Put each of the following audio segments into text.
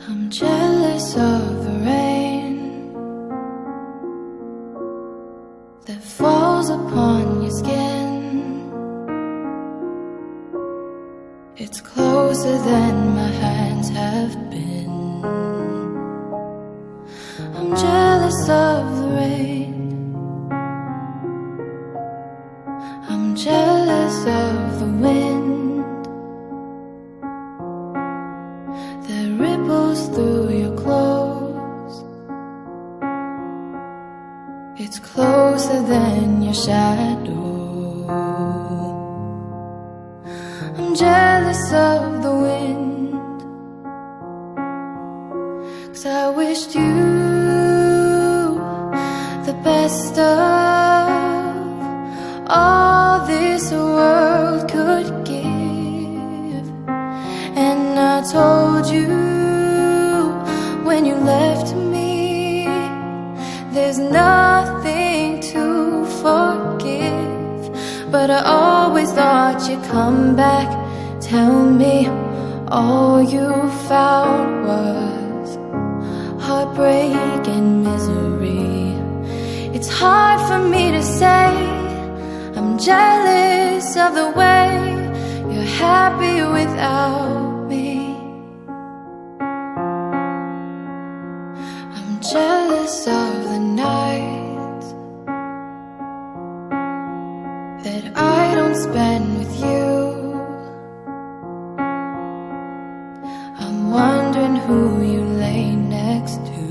I'm jealous of the rain that falls upon your skin. It's closer than my hands have been. I'm jealous of the rain. I'm jealous of the wind that ripples through your clothes. It's closer than your shadow. I'm jealous of the wind, 'cause I wished you the best of all this world could give. And I told you when you left me, there's nothing to forgive. But I always thought you'd come back, tell me all you found was heartbreak and misery. It's hard for me to say I'm jealous of the way you're happy without me. I'm jealous of the nights that I don't spend with you. I'm wondering who you lay next to.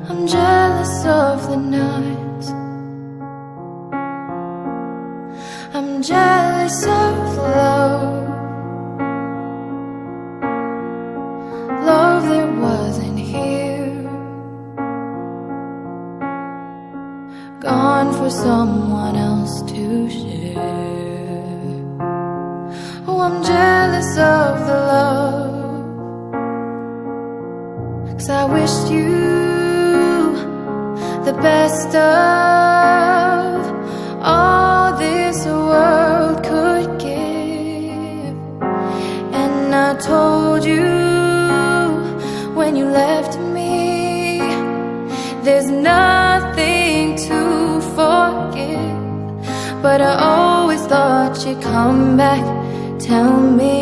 I'm jealous of the nights. I'm jealous of love, love that wasn't here, gone for someone else to share. Oh, I'm jealous of the love, 'cause I wished you the best of all this world could give. And I told you when you left me, there's nothing to forgive. But I always thought you'd come back, tell me